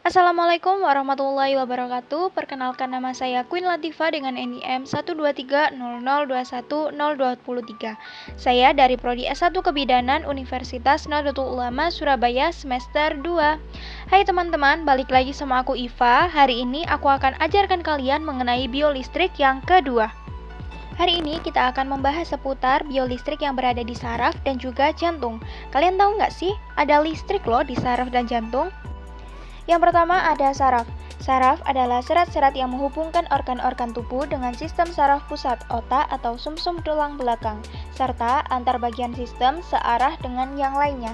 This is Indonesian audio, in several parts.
Assalamualaikum warahmatullahi wabarakatuh. Perkenalkan, nama saya Queen Latifa dengan NIM 12300210223. Saya dari Prodi S1 Kebidanan Universitas Nahdlatul Ulama Surabaya semester 2. Hai teman-teman, balik lagi sama aku Iva. Hari ini aku akan ajarkan kalian mengenai biolistrik yang kedua. Hari ini kita akan membahas seputar biolistrik yang berada di saraf dan juga jantung. Kalian tahu nggak sih, ada listrik loh di saraf dan jantung? Yang pertama ada saraf. Saraf adalah serat-serat yang menghubungkan organ-organ tubuh dengan sistem saraf pusat, otak atau sumsum tulang belakang, serta antar bagian sistem searah dengan yang lainnya.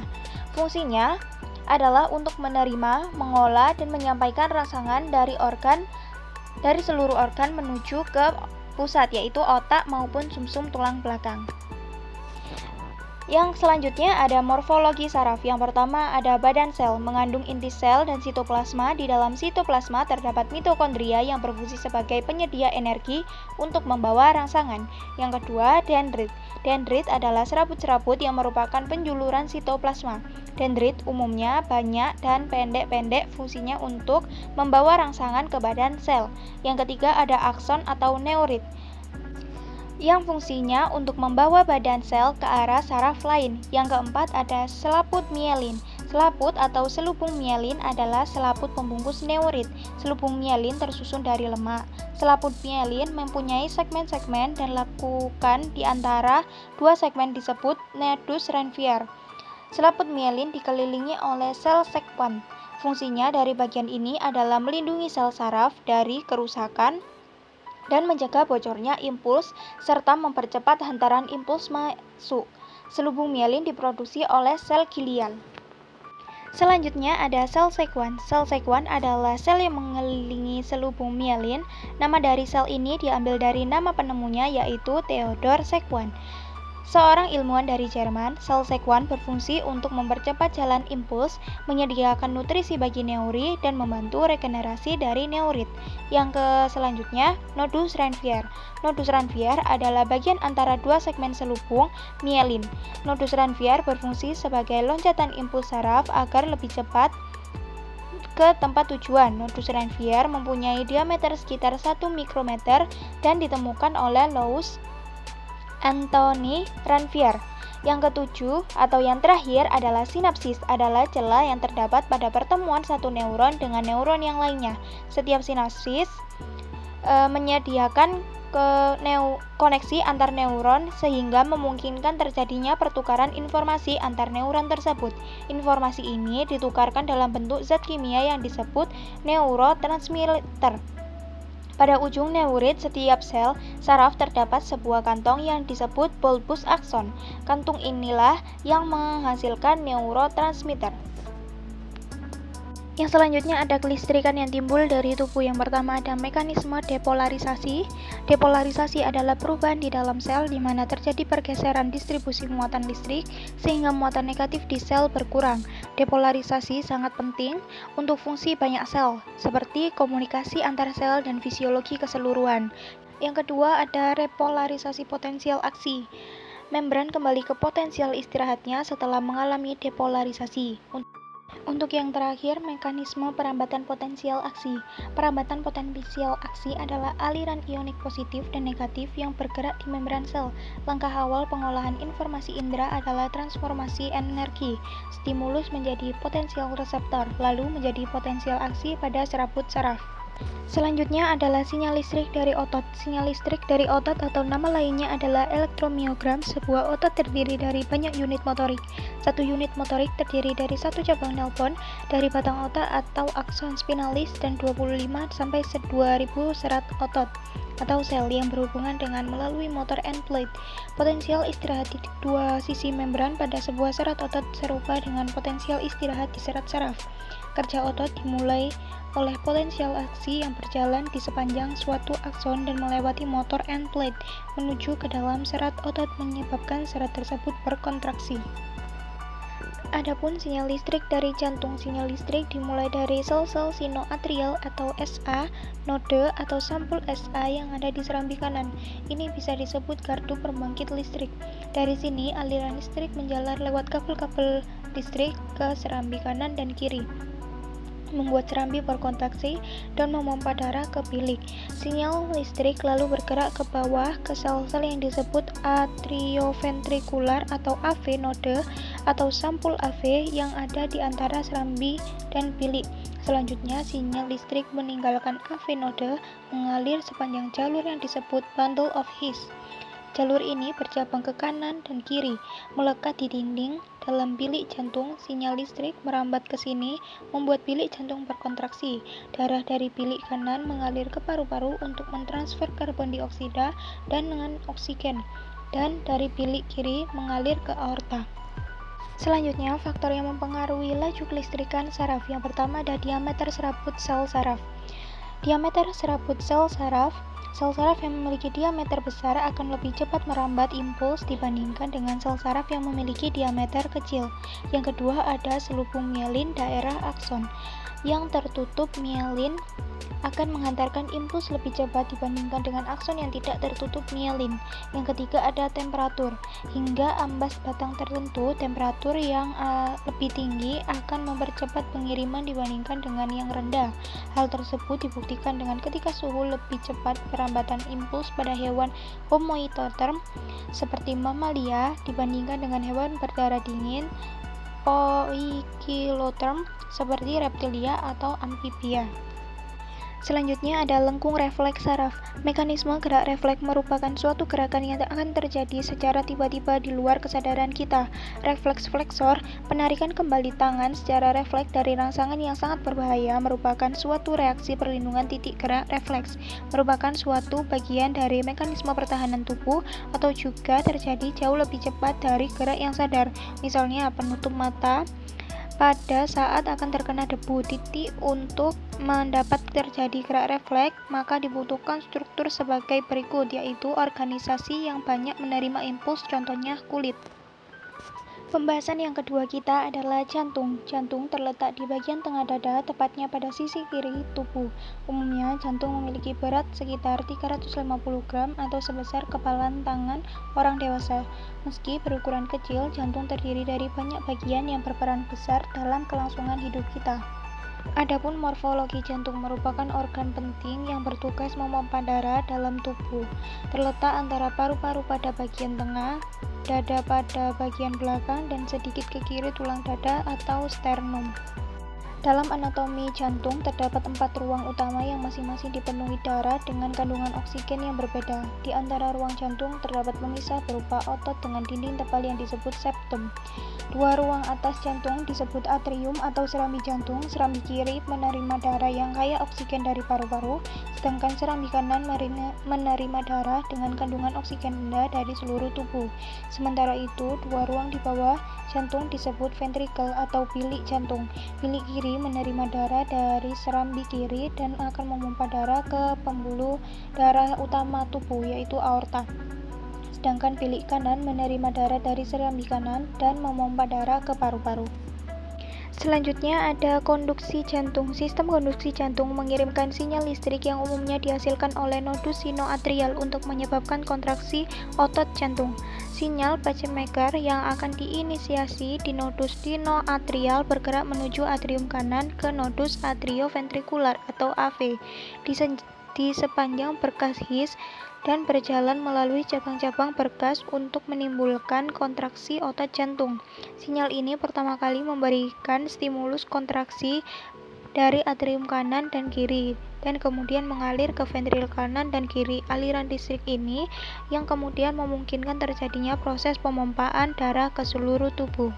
Fungsinya adalah untuk menerima, mengolah, dan menyampaikan rangsangan dari seluruh organ menuju ke pusat, yaitu otak maupun sumsum tulang belakang. Yang selanjutnya ada morfologi saraf. Yang pertama ada badan sel, mengandung inti sel dan sitoplasma. Di dalam sitoplasma terdapat mitokondria yang berfungsi sebagai penyedia energi untuk membawa rangsangan. Yang kedua, dendrit. Dendrit adalah serabut-serabut yang merupakan penjuluran sitoplasma. Dendrit umumnya banyak dan pendek-pendek, fungsinya untuk membawa rangsangan ke badan sel. Yang ketiga ada akson atau neurit, yang fungsinya untuk membawa badan sel ke arah saraf lain. Yang keempat ada selaput mielin. Selaput atau selubung mielin adalah selaput pembungkus neurit. Selubung mielin tersusun dari lemak. Selaput mielin mempunyai segmen-segmen dan lekukan di antara dua segmen disebut nodus Ranvier. Selaput mielin dikelilingi oleh sel sekwan. Fungsinya dari bagian ini adalah melindungi sel saraf dari kerusakan dan menjaga bocornya impuls serta mempercepat hantaran impuls masuk. Selubung mielin diproduksi oleh sel gilial. Selanjutnya ada sel sekwan. Sel sekwan adalah sel yang mengelilingi selubung mielin. Nama dari sel ini diambil dari nama penemunya, yaitu Theodor Sekwan, seorang ilmuwan dari Jerman. Sel sekwan berfungsi untuk mempercepat jalan impuls, menyediakan nutrisi bagi neuri, dan membantu regenerasi dari neurit. Yang selanjutnya, nodus Ranvier. Nodus Ranvier adalah bagian antara dua segmen selubung mielin. Nodus Ranvier berfungsi sebagai loncatan impuls saraf agar lebih cepat ke tempat tujuan. Nodus Ranvier mempunyai diameter sekitar 1 mikrometer dan ditemukan oleh Louis Anthony Ranvier. Yang ketujuh atau yang terakhir adalah sinapsis, adalah celah yang terdapat pada pertemuan satu neuron dengan neuron yang lainnya. Setiap sinapsis menyediakan koneksi antar neuron sehingga memungkinkan terjadinya pertukaran informasi antar neuron tersebut. Informasi ini ditukarkan dalam bentuk zat kimia yang disebut neurotransmitter. Pada ujung neurit setiap sel saraf terdapat sebuah kantong yang disebut bulbus akson. Kantung inilah yang menghasilkan neurotransmitter. Yang selanjutnya ada kelistrikan yang timbul dari tubuh. Yang pertama ada mekanisme depolarisasi. Depolarisasi adalah perubahan di dalam sel di mana terjadi pergeseran distribusi muatan listrik sehingga muatan negatif di sel berkurang. Depolarisasi sangat penting untuk fungsi banyak sel seperti komunikasi antar sel dan fisiologi keseluruhan. Yang kedua ada repolarisasi potensial aksi. Membran kembali ke potensial istirahatnya setelah mengalami depolarisasi. Untuk yang terakhir, mekanisme perambatan potensial aksi. Perambatan potensial aksi adalah aliran ionik positif dan negatif yang bergerak di membran sel. Langkah awal pengolahan informasi indera adalah transformasi energi stimulus menjadi potensial reseptor, lalu menjadi potensial aksi pada serabut saraf. Selanjutnya adalah sinyal listrik dari otot. Sinyal listrik dari otot atau nama lainnya adalah elektromiogram. Sebuah otot terdiri dari banyak unit motorik. Satu unit motorik terdiri dari satu cabang nelpon dari batang otak atau akson spinalis dan 25 sampai 2000 serat otot atau sel yang berhubungan dengan melalui motor end plate. Potensial istirahat di dua sisi membran pada sebuah serat otot serupa dengan potensial istirahat di serat saraf. Kerja otot dimulai oleh potensial aksi yang berjalan di sepanjang suatu akson dan melewati motor end plate menuju ke dalam serat otot menyebabkan serat tersebut berkontraksi. Adapun sinyal listrik dari jantung. Sinyal listrik dimulai dari sel-sel sinoatrial atau SA, node atau sampul SA yang ada di serambi kanan. Ini bisa disebut gardu pembangkit listrik. Dari sini aliran listrik menjalar lewat kabel-kabel listrik ke serambi kanan dan kiri. membuat serambi berkontraksi dan memompa darah ke bilik. Sinyal listrik lalu bergerak ke bawah ke sel-sel yang disebut atrioventrikular atau AV node atau sampul AV yang ada di antara serambi dan bilik. Selanjutnya, sinyal listrik meninggalkan AV node mengalir sepanjang jalur yang disebut bundle of His. Jalur ini bercabang ke kanan dan kiri, melekat di dinding dalam bilik jantung. Sinyal listrik merambat ke sini, membuat bilik jantung berkontraksi. Darah dari bilik kanan mengalir ke paru-paru untuk mentransfer karbon dioksida dan dengan oksigen, dan dari bilik kiri mengalir ke aorta. Selanjutnya, faktor yang mempengaruhi laju kelistrikan saraf. Yang pertama ada diameter serabut sel saraf. Diameter serabut sel saraf yang memiliki diameter besar akan lebih cepat merambat impuls dibandingkan dengan sel saraf yang memiliki diameter kecil. Yang kedua ada selubung mielin daerah akson. Yang tertutup mielin akan menghantarkan impuls lebih cepat dibandingkan dengan akson yang tidak tertutup mielin. Yang ketiga ada temperatur. Hingga ambas batang tertentu, temperatur yang lebih tinggi akan mempercepat pengiriman dibandingkan dengan yang rendah. Hal tersebut dibuktikan dengan ketika suhu lebih cepat perambatan impuls pada hewan homoiotherm seperti mamalia dibandingkan dengan hewan berdarah dingin poikilotherm seperti reptilia atau amfibia. Selanjutnya ada lengkung refleks saraf. Mekanisme gerak refleks merupakan suatu gerakan yang akan terjadi secara tiba-tiba di luar kesadaran kita. Refleks flexor, penarikan kembali tangan secara refleks dari rangsangan yang sangat berbahaya, merupakan suatu reaksi perlindungan titik gerak refleks, merupakan suatu bagian dari mekanisme pertahanan tubuh atau juga terjadi jauh lebih cepat dari gerak yang sadar. Misalnya penutup mata pada saat akan terkena debu. Titik untuk mendapat terjadi gerak refleks, maka dibutuhkan struktur sebagai berikut, yaitu organisasi yang banyak menerima impuls, contohnya kulit. Pembahasan yang kedua kita adalah jantung. Jantung terletak di bagian tengah dada, tepatnya pada sisi kiri tubuh. Umumnya, jantung memiliki berat sekitar 350 gram atau sebesar kepalan tangan orang dewasa. Meski berukuran kecil, jantung terdiri dari banyak bagian yang berperan besar dalam kelangsungan hidup kita. Adapun morfologi jantung merupakan organ penting yang bertugas memompa darah dalam tubuh. Terletak antara paru-paru pada bagian tengah, dada pada bagian belakang, dan sedikit ke kiri tulang dada atau sternum. Dalam anatomi jantung terdapat 4 ruang utama yang masing-masing dipenuhi darah dengan kandungan oksigen yang berbeda. Di antara ruang jantung terdapat pemisah berupa otot dengan dinding tebal yang disebut septum. 2 ruang atas jantung disebut atrium atau serambi jantung. Serambi kiri menerima darah yang kaya oksigen dari paru-paru, sedangkan serambi kanan menerima darah dengan kandungan oksigen rendah dari seluruh tubuh. Sementara itu, 2 ruang di bawah jantung disebut ventricle atau bilik jantung. Bilik kiri menerima darah dari serambi kiri dan akan memompa darah ke pembuluh darah utama tubuh, yaitu aorta. Sedangkan bilik kanan menerima darah dari serambi kanan dan memompa darah ke paru-paru. Selanjutnya ada konduksi jantung. Sistem konduksi jantung mengirimkan sinyal listrik yang umumnya dihasilkan oleh nodus sinoatrial untuk menyebabkan kontraksi otot jantung. Sinyal pacemaker yang akan diinisiasi di nodus sinoatrial bergerak menuju atrium kanan ke nodus atrioventrikular atau AV di sepanjang berkas His dan berjalan melalui cabang-cabang berkas untuk menimbulkan kontraksi otot jantung. Sinyal ini pertama kali memberikan stimulus kontraksi dari atrium kanan dan kiri, dan kemudian mengalir ke ventril kanan dan kiri. Aliran listrik ini yang kemudian memungkinkan terjadinya proses pemompaan darah ke seluruh tubuh.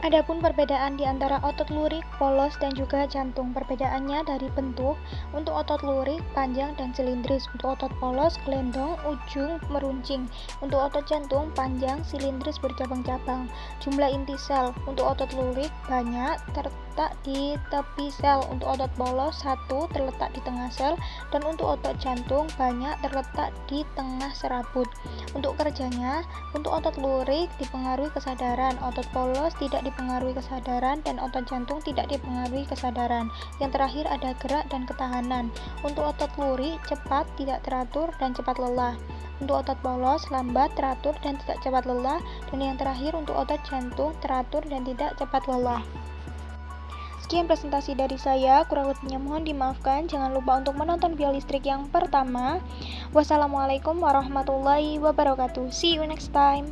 Adapun perbedaan di antara otot lurik, polos, dan juga jantung. Perbedaannya dari bentuk. Untuk otot lurik, panjang dan silindris. Untuk otot polos, gelendong, ujung meruncing. Untuk otot jantung, panjang, silindris, bercabang-cabang. Jumlah inti sel. Untuk otot lurik, banyak, terletak di tepi sel. Untuk otot polos, 1, terletak di tengah sel. Dan untuk otot jantung, banyak, terletak di tengah serabut. Untuk kerjanya, untuk otot lurik dipengaruhi kesadaran, otot polos tidak dipengaruhi kesadaran, dan otot jantung tidak dipengaruhi kesadaran. Yang terakhir ada gerak dan ketahanan. Untuk otot lurik, cepat, tidak teratur, dan cepat lelah. Untuk otot polos, lambat, teratur, dan tidak cepat lelah. Dan yang terakhir untuk otot jantung, teratur dan tidak cepat lelah. Sekian presentasi dari saya, kurang lebihnya mohon dimaafkan. Jangan lupa untuk menonton video listrik yang pertama. Wassalamualaikum warahmatullahi wabarakatuh. See you next time.